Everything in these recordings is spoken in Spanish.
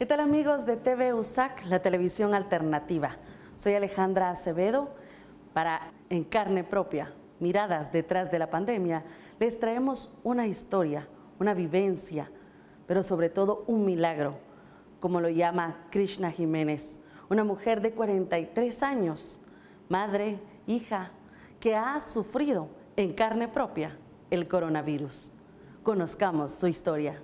¿Qué tal amigos de TV USAC, la televisión alternativa? Soy Alejandra Acevedo para En Carne Propia, Miradas detrás de la pandemia. Les traemos una historia, una vivencia, pero sobre todo un milagro, como lo llama Krishna Jiménez, una mujer de 43 años, madre, hija, que ha sufrido en carne propia el coronavirus. Conozcamos su historia.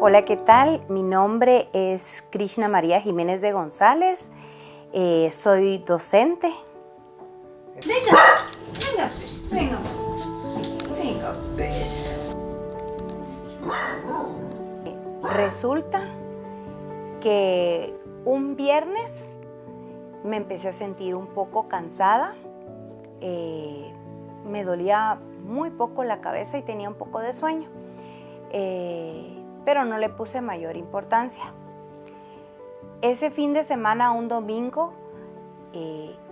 Hola, ¿qué tal? Mi nombre es Krishna María Jiménez de González. Soy docente. Venga, pues. Resulta que un viernes me empecé a sentir un poco cansada. Me dolía muy poco la cabeza y tenía un poco de sueño. Pero no le puse mayor importancia. Ese fin de semana, un domingo,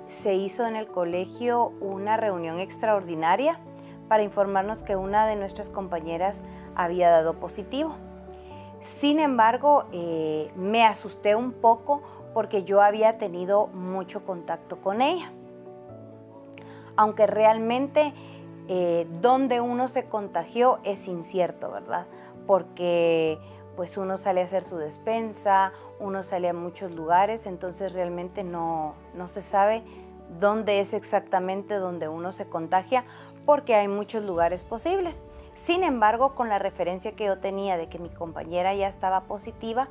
se hizo en el colegio una reunión extraordinaria para informarnos que una de nuestras compañeras había dado positivo. Sin embargo, me asusté un poco porque yo había tenido mucho contacto con ella. Aunque realmente donde uno se contagió es incierto, ¿verdad? Porque pues uno sale a hacer su despensa, uno sale a muchos lugares, entonces realmente no se sabe dónde es exactamente donde uno se contagia, porque hay muchos lugares posibles. Sin embargo, con la referencia que yo tenía de que mi compañera ya estaba positiva,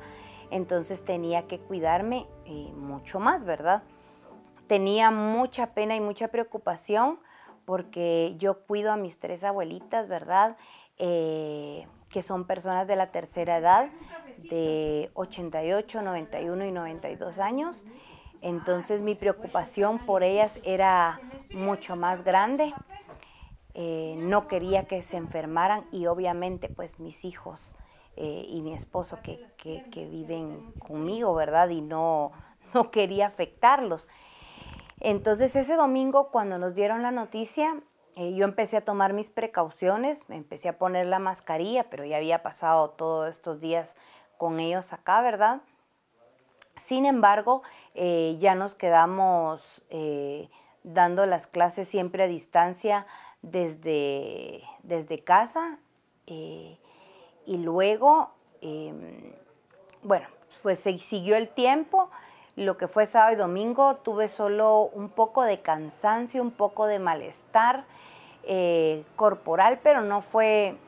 entonces tenía que cuidarme mucho más, ¿verdad? Tenía mucha pena y mucha preocupación porque yo cuido a mis 3 abuelitas, ¿verdad? Que son personas de la tercera edad, de 88, 91 y 92 años. Entonces mi preocupación por ellas era mucho más grande. No quería que se enfermaran y obviamente pues mis hijos y mi esposo que viven conmigo, ¿verdad? Y no quería afectarlos. Entonces ese domingo cuando nos dieron la noticia, yo empecé a tomar mis precauciones, me empecé a poner la mascarilla, pero ya había pasado todos estos días con ellos acá, ¿verdad? Sin embargo, ya nos quedamos dando las clases siempre a distancia desde casa y luego, bueno, pues se siguió el tiempo. Lo que fue sábado y domingo tuve solo un poco de cansancio, un poco de malestar corporal, pero no fue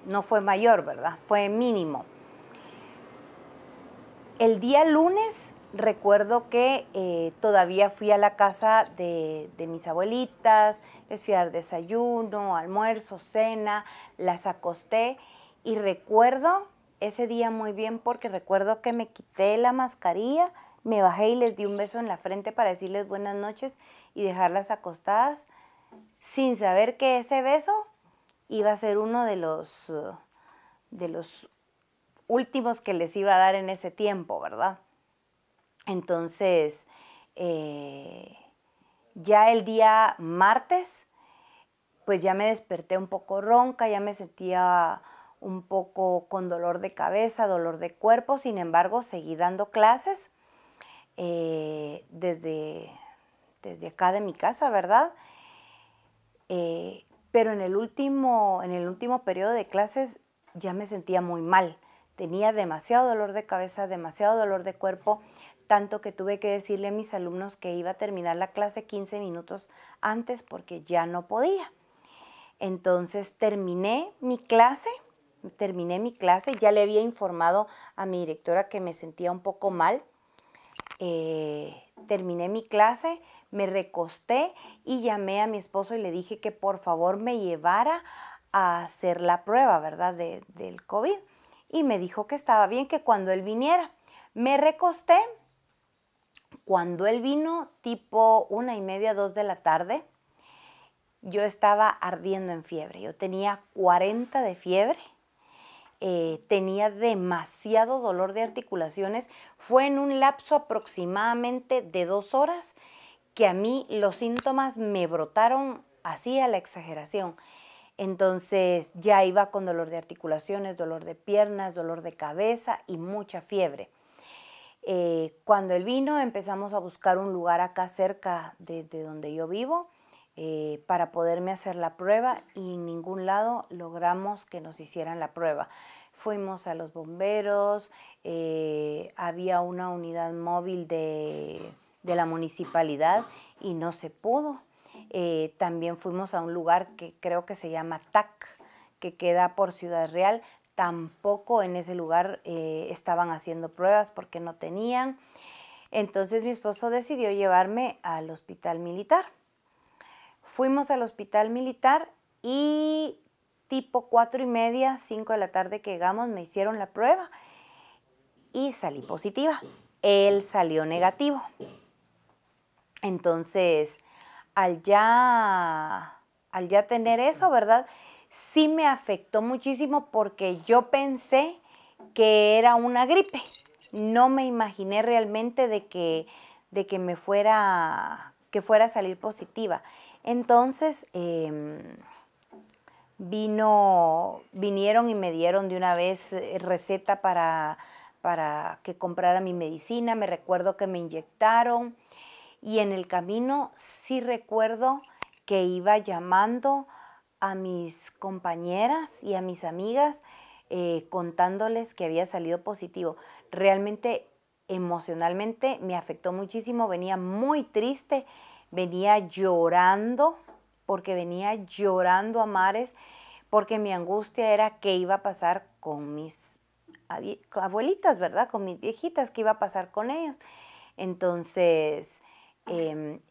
mayor, ¿verdad? Fue mínimo. El día lunes recuerdo que todavía fui a la casa de mis abuelitas, les fui a dar desayuno, almuerzo, cena, las acosté y recuerdo ese día muy bien porque recuerdo que me quité la mascarilla, me bajé y les di un beso en la frente para decirles buenas noches y dejarlas acostadas, sin saber que ese beso iba a ser uno de los últimos que les iba a dar en ese tiempo, ¿verdad? Entonces, ya el día martes, pues ya me desperté un poco ronca, ya me sentía un poco con dolor de cabeza, dolor de cuerpo, sin embargo, seguí dando clases desde acá de mi casa, ¿verdad? Pero en el último periodo de clases ya me sentía muy mal. Tenía demasiado dolor de cabeza, demasiado dolor de cuerpo, tanto que tuve que decirle a mis alumnos que iba a terminar la clase 15 minutos antes porque ya no podía. Entonces terminé mi clase, ya le había informado a mi directora que me sentía un poco mal. Terminé mi clase, me recosté y llamé a mi esposo y le dije que por favor me llevara a hacer la prueba, ¿verdad? Del COVID. Y me dijo que estaba bien, que cuando él viniera. Me recosté. Cuando él vino, tipo 1:30, 2 de la tarde, yo estaba ardiendo en fiebre. Yo tenía 40 de fiebre tenía demasiado dolor de articulaciones. Fue en un lapso aproximadamente de 2 horas que a mí los síntomas me brotaron así a la exageración. Entonces ya iba con dolor de articulaciones, dolor de piernas, dolor de cabeza y mucha fiebre. Cuando él vino empezamos a buscar un lugar acá cerca de donde yo vivo para poderme hacer la prueba y en ningún lado logramos que nos hicieran la prueba. Fuimos a los bomberos, había una unidad móvil de la municipalidad y no se pudo. También fuimos a un lugar que creo que se llama TAC, que queda por Ciudad Real. Tampoco en ese lugar estaban haciendo pruebas porque no tenían. Entonces mi esposo decidió llevarme al hospital militar. Fuimos al hospital militar y tipo 4:30, 5 de la tarde que llegamos, me hicieron la prueba y salí positiva. Él salió negativo. Entonces, al ya tener eso, ¿verdad? Sí me afectó muchísimo porque yo pensé que era una gripe. No me imaginé realmente de que fuera a salir positiva. Entonces, vinieron y me dieron de una vez receta para que comprara mi medicina. Me recuerdo que me inyectaron y en el camino sí recuerdo que iba llamando a mis compañeras y a mis amigas contándoles que había salido positivo. Realmente emocionalmente me afectó muchísimo, venía muy triste, venía llorando, porque venía llorando a mares, porque mi angustia era qué iba a pasar con mis abuelitas, ¿verdad? Con mis viejitas, qué iba a pasar con ellos. Entonces,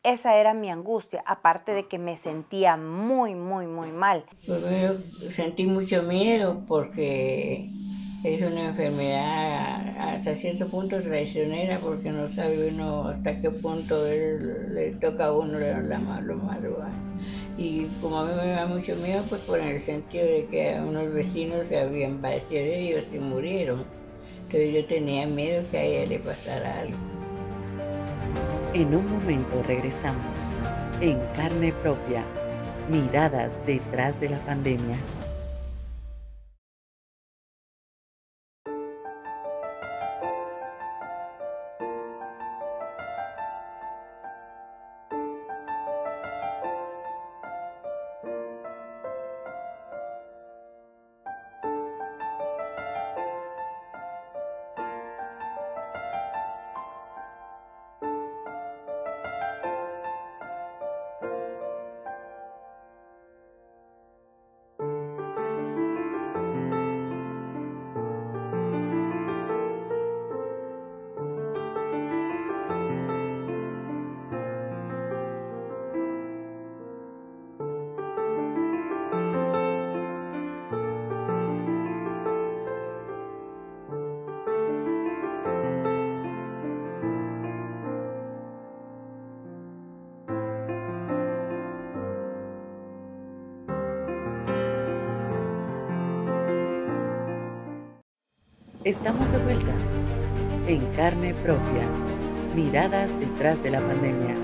esa era mi angustia, aparte de que me sentía muy, muy, muy mal. Primero sentí mucho miedo porque es una enfermedad hasta cierto punto traicionera, porque no sabe uno hasta qué punto le toca a uno lo malo. Y como a mí me da mucho miedo, pues por el sentido de que a unos vecinos se habían padecido de ellos y murieron. Entonces yo tenía miedo que a ella le pasara algo. En un momento regresamos en Carne Propia, miradas detrás de la pandemia. Estamos de vuelta en Carne Propia, miradas detrás de la pandemia.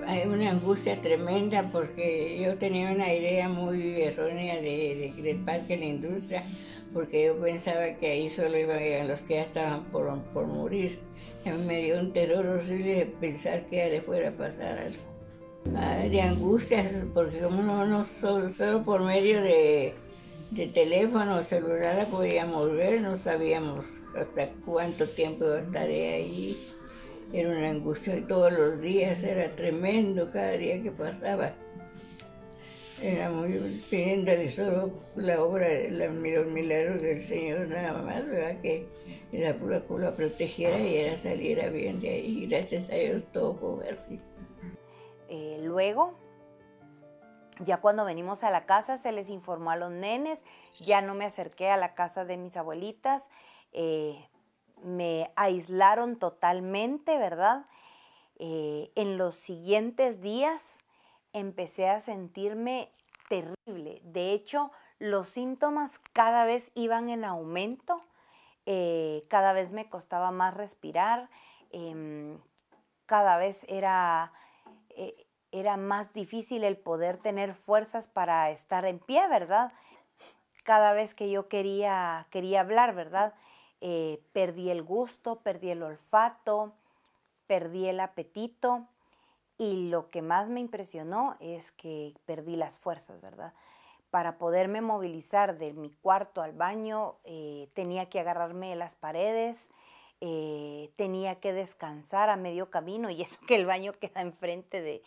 Hay una angustia tremenda porque yo tenía una idea muy errónea del Parque La Industria, porque yo pensaba que ahí solo iban a los que ya estaban por morir. A mí me dio un terror horrible de pensar que ya le fuera a pasar algo. De angustias, porque como no solo por medio de teléfono o celular la podíamos ver, no sabíamos hasta cuánto tiempo iba a estar ahí. Era una angustia de todos los días, era tremendo cada día que pasaba. Era muy pidiéndole solo la obra, los milagros del Señor nada más, ¿verdad? Que la protegiera y ella saliera bien de ahí. Gracias a Dios todo fue así. Luego Ya cuando venimos a la casa se les informó a los nenes, ya no me acerqué a la casa de mis abuelitas, me aislaron totalmente, ¿verdad? En los siguientes días empecé a sentirme terrible. De hecho, los síntomas cada vez iban en aumento, cada vez me costaba más respirar, cada vez era más difícil el poder tener fuerzas para estar en pie, ¿verdad? Cada vez que yo quería hablar, ¿verdad? Perdí el gusto, perdí el olfato, perdí el apetito y lo que más me impresionó es que perdí las fuerzas, ¿verdad? Para poderme movilizar de mi cuarto al baño tenía que agarrarme de las paredes, tenía que descansar a medio camino y eso que el baño queda enfrente de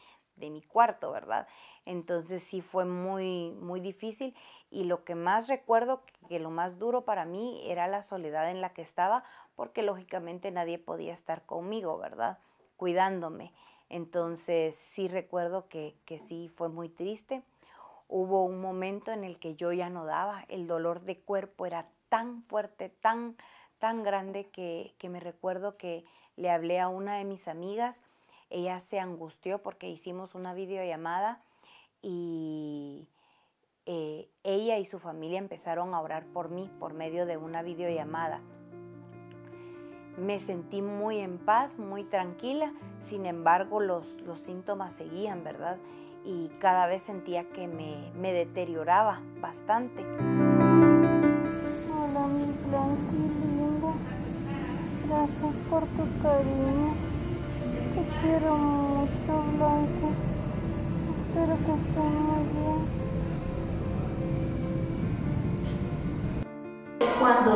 mi cuarto, ¿verdad? Entonces sí fue muy, muy difícil y lo que más recuerdo, que lo más duro para mí era la soledad en la que estaba, porque lógicamente nadie podía estar conmigo, ¿verdad? Cuidándome. Entonces sí recuerdo que sí fue muy triste. Hubo un momento en el que yo ya no daba, el dolor de cuerpo era tan fuerte, tan grande que me recuerdo que le hablé a una de mis amigas. Ella se angustió porque hicimos una videollamada y ella y su familia empezaron a orar por mí por medio de una videollamada. Me sentí muy en paz, muy tranquila, sin embargo los síntomas seguían, ¿verdad? Y cada vez sentía que me deterioraba bastante. Hola, mi Blanqui linda, gracias por tu cariño. Te quiero mucho, Blanca. Espero que estés muy bien. Cuando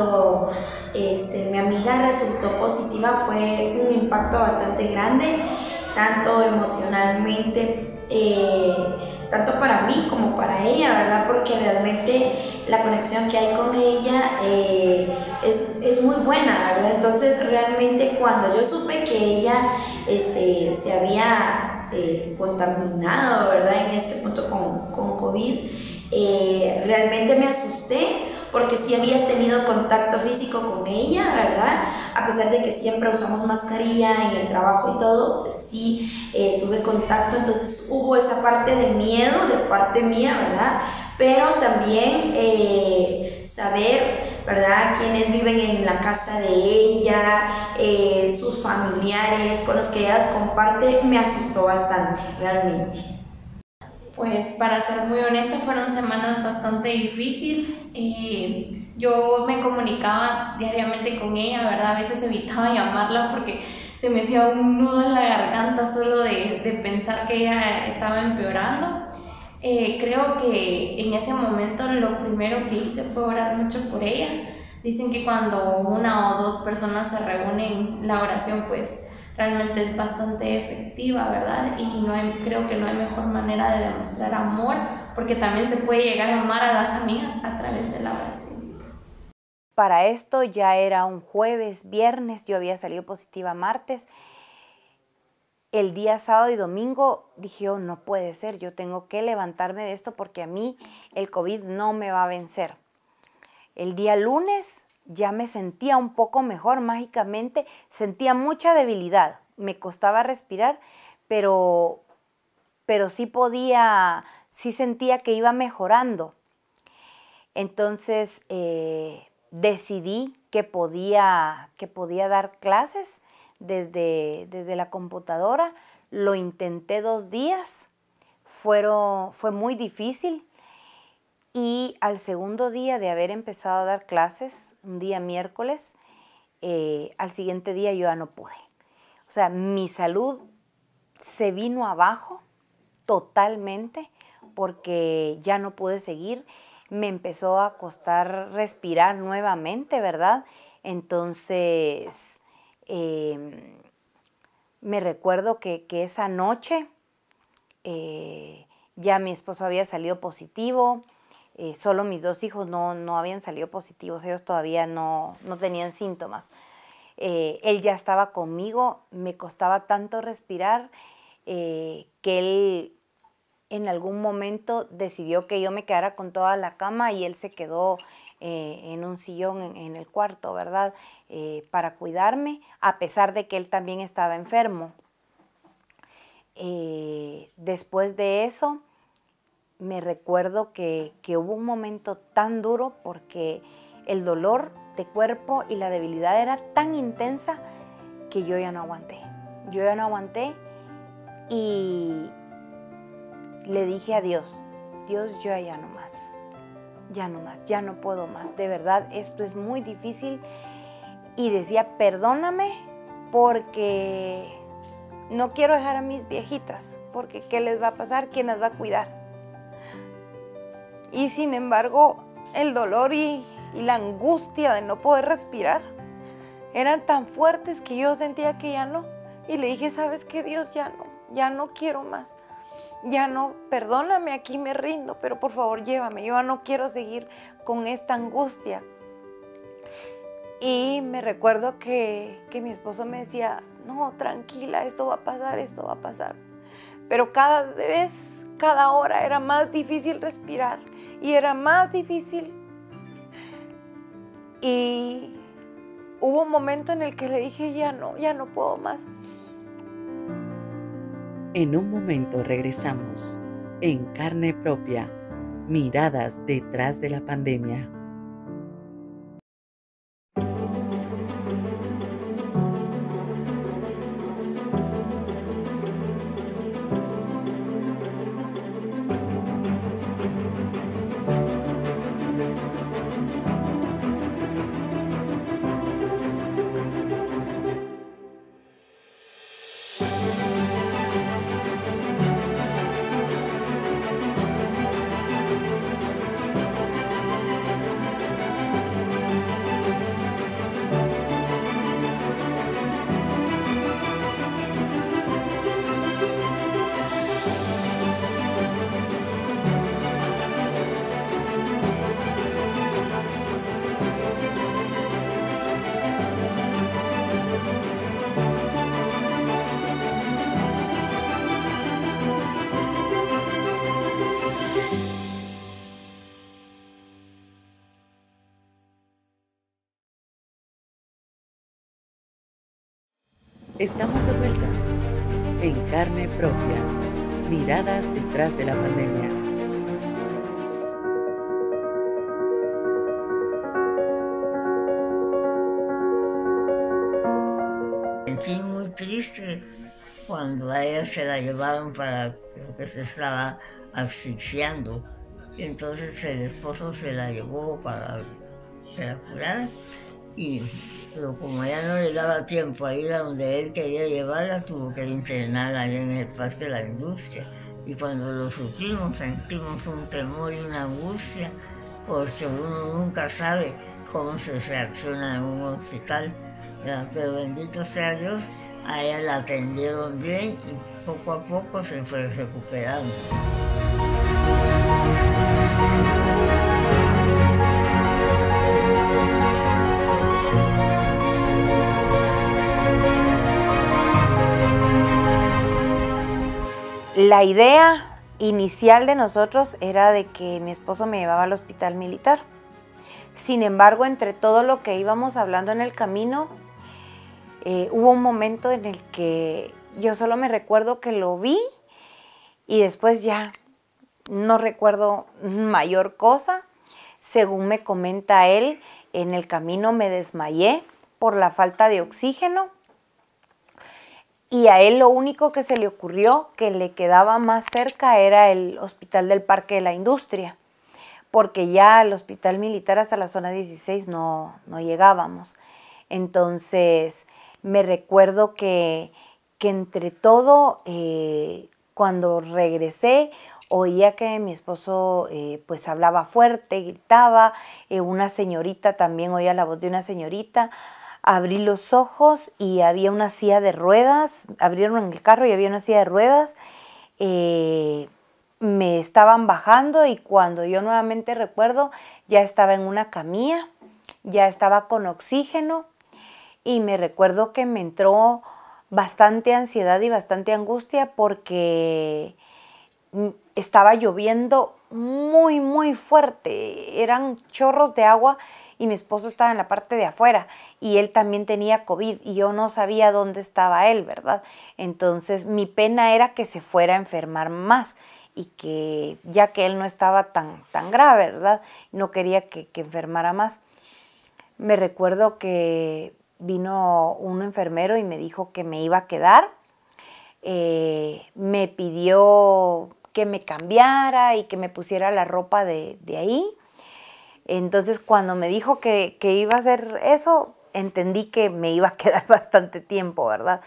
mi amiga resultó positiva fue un impacto bastante grande, tanto emocionalmente, tanto para mí como para ella, ¿verdad? Porque realmente la conexión que hay con ella es muy buena, ¿verdad? Entonces realmente cuando yo supe que ella se había contaminado, ¿verdad? En este punto con COVID, realmente me asusté porque sí había tenido contacto físico con ella, ¿verdad? A pesar de que siempre usamos mascarilla en el trabajo y todo, pues sí tuve contacto, entonces hubo esa parte de miedo de parte mía, ¿verdad? Pero también saber, ¿verdad?, quienes viven en la casa de ella, sus familiares con los que ella comparte, me asustó bastante, realmente. Pues para ser muy honesta fueron semanas bastante difíciles. Yo me comunicaba diariamente con ella, ¿verdad? A veces evitaba llamarla porque se me hacía un nudo en la garganta solo de pensar que ella estaba empeorando. Creo que en ese momento lo primero que hice fue orar mucho por ella. Dicen que cuando una o dos personas se reúnen, la oración pues realmente es bastante efectiva, ¿verdad? Y creo que no hay mejor manera de demostrar amor, porque también se puede llegar a amar a las amigas a través de la oración. Para esto ya era un jueves, viernes, yo había salido positiva martes. El día sábado y domingo dije, oh, no puede ser, yo tengo que levantarme de esto porque a mí el COVID no me va a vencer. El día lunes ya me sentía un poco mejor, mágicamente, sentía mucha debilidad, me costaba respirar, pero sí sentía que iba mejorando. Entonces decidí que podía dar clases desde la computadora. Lo intenté 2 días, fue muy difícil. Y al segundo día de haber empezado a dar clases, un día miércoles, al siguiente día yo ya no pude. O sea, mi salud se vino abajo totalmente porque ya no pude seguir. Me empezó a costar respirar nuevamente, ¿verdad? Entonces, me recuerdo que esa noche ya mi esposo había salido positivo. Solo mis 2 hijos no habían salido positivos, ellos todavía no tenían síntomas. Él ya estaba conmigo, me costaba tanto respirar que él en algún momento decidió que yo me quedara con toda la cama y él se quedó en un sillón en el cuarto, ¿verdad? Para cuidarme, a pesar de que él también estaba enfermo. Después de eso, me recuerdo que hubo un momento tan duro porque el dolor de cuerpo y la debilidad era tan intensa que yo ya no aguanté. Yo ya no aguanté y le dije a Dios, Dios, yo ya no más, ya no puedo más. De verdad, esto es muy difícil. Y decía, perdóname porque no quiero dejar a mis viejitas, porque ¿qué les va a pasar? ¿Quién las va a cuidar? Y sin embargo, el dolor y la angustia de no poder respirar eran tan fuertes que yo sentía que ya no. Y le dije, ¿sabes qué, Dios? Ya no quiero más. Ya no, perdóname, aquí me rindo, pero por favor llévame. Yo ya no quiero seguir con esta angustia. Y me recuerdo que mi esposo me decía, no, tranquila, esto va a pasar, esto va a pasar. Pero cada vez, cada hora era más difícil respirar y era más difícil. Y hubo un momento en el que le dije, ya no puedo más. En un momento regresamos en Carne Propia, miradas detrás de la pandemia. Estamos de vuelta en Carne Propia, miradas detrás de la pandemia. Sentí muy triste cuando a ella se la llevaron para que se estaba asfixiando. Entonces el esposo se la llevó para que la curara. Pero como ya no le daba tiempo a ir a donde él quería llevarla, tuvo que internarla allá en el Parque de la Industria. Y cuando lo supimos, sentimos un temor y una angustia, porque uno nunca sabe cómo se reacciona en un hospital. Pero bendito sea Dios, a ella la atendieron bien y poco a poco se fue recuperando. La idea inicial de nosotros era de que mi esposo me llevaba al hospital militar. Sin embargo, entre todo lo que íbamos hablando en el camino, hubo un momento en el que yo solo me recuerdo que lo vi y después ya no recuerdo mayor cosa. Según me comenta él, en el camino me desmayé por la falta de oxígeno. Y a él lo único que se le ocurrió que le quedaba más cerca era el hospital del Parque de la Industria, porque ya al hospital militar hasta la zona 16 no llegábamos. Entonces me recuerdo que entre todo, cuando regresé, oía que mi esposo pues hablaba fuerte, gritaba, una señorita también, oía la voz de una señorita. Abrí los ojos y había una silla de ruedas, abrieron el carro y había una silla de ruedas, me estaban bajando y cuando yo nuevamente recuerdo ya estaba en una camilla, ya estaba con oxígeno y me recuerdo que me entró bastante ansiedad y bastante angustia porque estaba lloviendo muy, muy fuerte. Eran chorros de agua y mi esposo estaba en la parte de afuera y él también tenía COVID y yo no sabía dónde estaba él, ¿verdad? Entonces mi pena era que se fuera a enfermar más y que ya que él no estaba tan grave, ¿verdad? No quería que enfermara más. Me recuerdo que vino un enfermero y me dijo que me iba a quedar. Me pidió que me cambiara y que me pusiera la ropa de ahí. Entonces cuando me dijo que iba a hacer eso, entendí que me iba a quedar bastante tiempo, ¿verdad?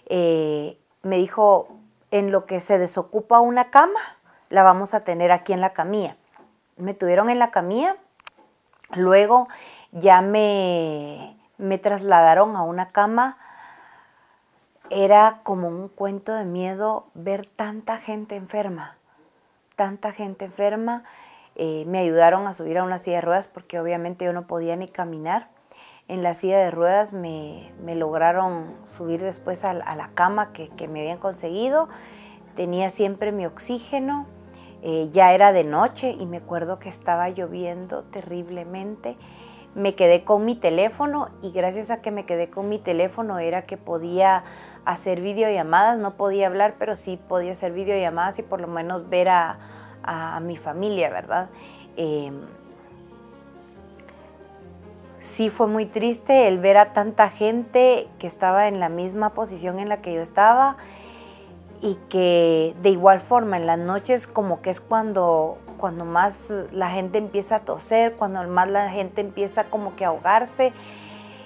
Me dijo, en lo que se desocupa una cama, la vamos a tener aquí en la camilla. Me tuvieron en la camilla, luego ya me trasladaron a una cama. Era como un cuento de miedo ver tanta gente enferma, tanta gente enferma. Me ayudaron a subir a una silla de ruedas porque obviamente yo no podía ni caminar. En la silla de ruedas me lograron subir después a la cama que me habían conseguido. Tenía siempre mi oxígeno. Ya era de noche y me acuerdo que estaba lloviendo terriblemente. Me quedé con mi teléfono y gracias a que me quedé con mi teléfono era que podía hacer videollamadas. No podía hablar, pero sí podía hacer videollamadas y por lo menos ver a mi familia, ¿verdad? Sí fue muy triste el ver a tanta gente que estaba en la misma posición en la que yo estaba y que de igual forma en las noches como que es cuando más la gente empieza a toser, cuando más la gente empieza como que a ahogarse,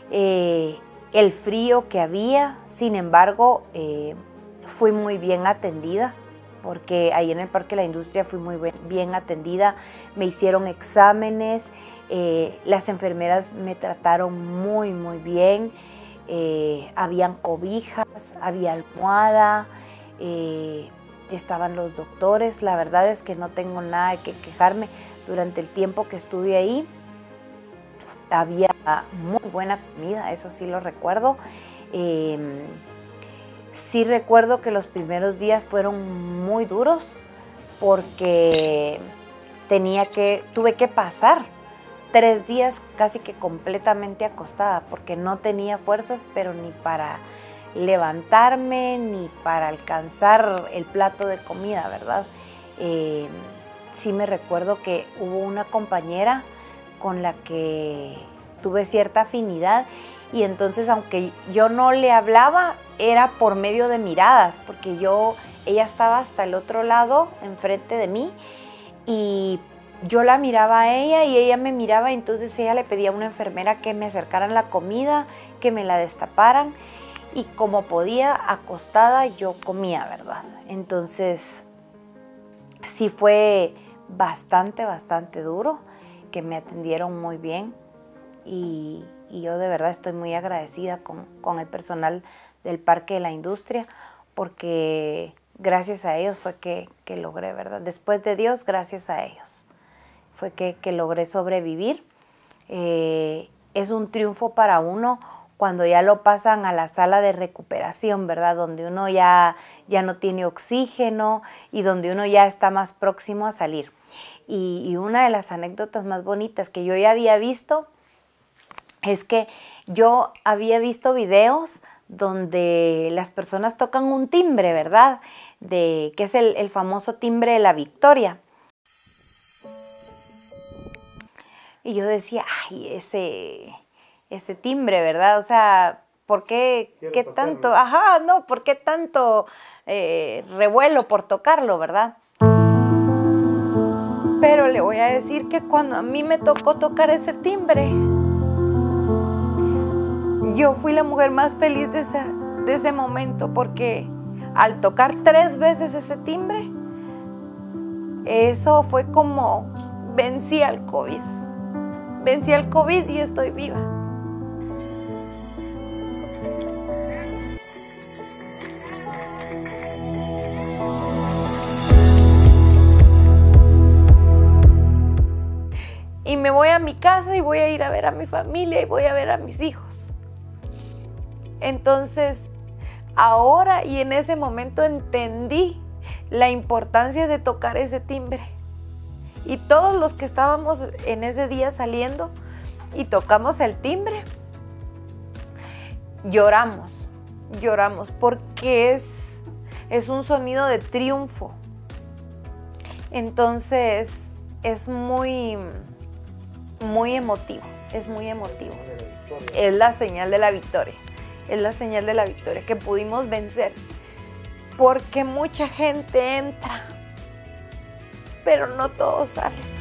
el frío que había. Sin embargo, fui muy bien atendida porque ahí en el Parque de la Industria fui muy bien atendida, me hicieron exámenes, las enfermeras me trataron muy, muy bien, habían cobijas, había almohada, estaban los doctores. La verdad es que no tengo nada de que quejarme. Durante el tiempo que estuve ahí había muy buena comida, eso sí lo recuerdo. Sí recuerdo que los primeros días fueron muy duros porque tuve que pasar 3 días casi que completamente acostada porque no tenía fuerzas, pero ni para levantarme ni para alcanzar el plato de comida, ¿verdad? Sí me recuerdo que hubo una compañera con la que tuve cierta afinidad y entonces aunque yo no le hablaba era por medio de miradas porque ella estaba hasta el otro lado enfrente de mí y yo la miraba a ella y ella me miraba, entonces ella le pedía a una enfermera que me acercaran la comida, que me la destaparan. Y como podía, acostada, yo comía, ¿verdad? Entonces, sí fue bastante duro, que me atendieron muy bien. Y yo de verdad estoy muy agradecida con el personal del Parque de la Industria, porque gracias a ellos fue que logré, ¿verdad? Después de Dios, gracias a ellos, fue que logré sobrevivir. Es un triunfo para uno cuando ya lo pasan a la sala de recuperación, ¿verdad? Donde uno ya no tiene oxígeno y donde uno ya está más próximo a salir. Y una de las anécdotas más bonitas que yo ya había visto es que yo había visto videos donde las personas tocan un timbre, ¿verdad? Que es el famoso timbre de la victoria. Y yo decía, ay, ese timbre, ¿verdad? O sea, ¿por qué tanto? Ajá, no, ¿por qué tanto revuelo por tocarlo, verdad? Pero le voy a decir que cuando a mí me tocó tocar ese timbre, yo fui la mujer más feliz de ese momento, porque al tocar 3 veces ese timbre, eso fue como vencí al COVID. Vencí al COVID y estoy viva. Y me voy a mi casa y voy a ir a ver a mi familia y voy a ver a mis hijos. Entonces, ahora y en ese momento entendí la importancia de tocar ese timbre. Y todos los que estábamos en ese día saliendo y tocamos el timbre, lloramos porque es un sonido de triunfo. Entonces es muy emotivo, es muy emotivo. Es la señal de la victoria, es la señal de la victoria, que pudimos vencer. Porque mucha gente entra, pero no todos salen.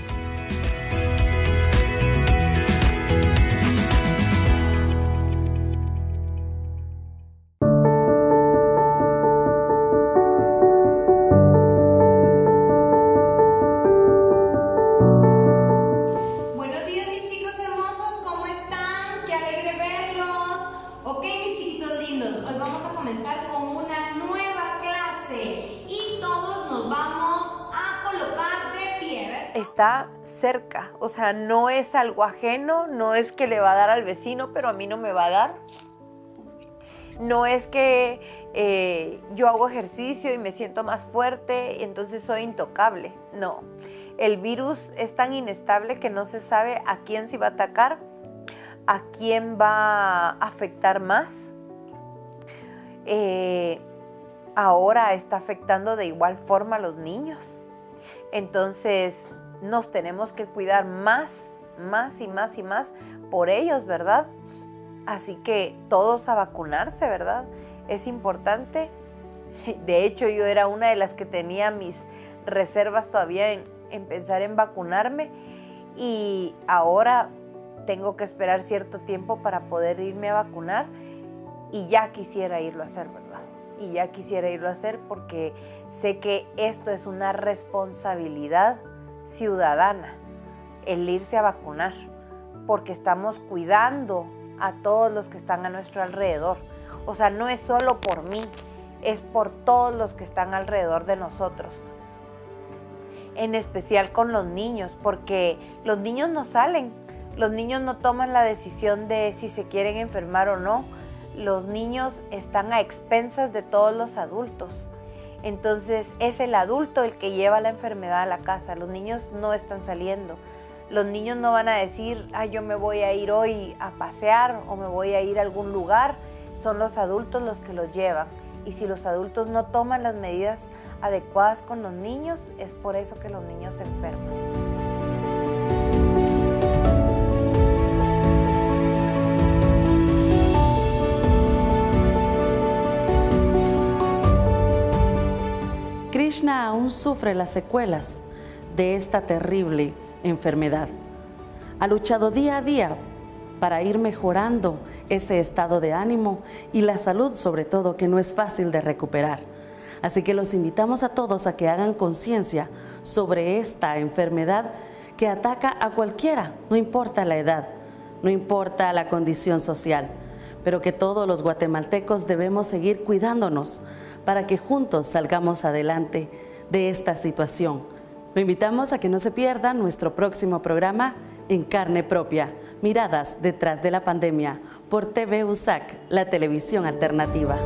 Buenos días, mis chicos hermosos, ¿cómo están? ¡Qué alegre verlos! Ok, mis chiquitos lindos, hoy vamos a comenzar con una nueva clase y todos nos vamos a colocar de pie, ¿verdad? Está cerca, o sea, no es algo ajeno, no es que le va a dar al vecino, pero a mí no me va a dar. No es que yo hago ejercicio y me siento más fuerte, entonces soy intocable. No, el virus es tan inestable que no se sabe a quién se va a atacar, a quién va a afectar más. Ahora está afectando de igual forma a los niños. Entonces nos tenemos que cuidar más por ellos, ¿verdad? Así que todos a vacunarse, ¿verdad? Es importante. De hecho, yo era una de las que tenía mis reservas todavía en pensar en vacunarme, y ahora tengo que esperar cierto tiempo para poder irme a vacunar, y ya quisiera irlo a hacer, ¿verdad? Y ya quisiera irlo a hacer porque sé que esto es una responsabilidad ciudadana, el irse a vacunar, porque estamos cuidando a todos los que están a nuestro alrededor. O sea, no es solo por mí, es por todos los que están alrededor de nosotros. En especial con los niños, porque los niños no salen, los niños no toman la decisión de si se quieren enfermar o no. Los niños están a expensas de todos los adultos. Entonces es el adulto el que lleva la enfermedad a la casa. Los niños no están saliendo. Los niños no van a decir, yo me voy a ir hoy a pasear o me voy a ir a algún lugar. Son los adultos los que los llevan. Y si los adultos no toman las medidas adecuadas con los niños, es por eso que los niños se enferman. Krishna aún sufre las secuelas de esta terrible enfermedad. Ha luchado día a día para ir mejorando ese estado de ánimo y la salud, sobre todo, que no es fácil de recuperar. Así que los invitamos a todos a que hagan conciencia sobre esta enfermedad que ataca a cualquiera, no importa la edad, no importa la condición social, pero que todos los guatemaltecos debemos seguir cuidándonos para que juntos salgamos adelante de esta situación. Lo invitamos a que no se pierda nuestro próximo programa En Carne Propia, Miradas detrás de la pandemia, por TV USAC, la televisión alternativa.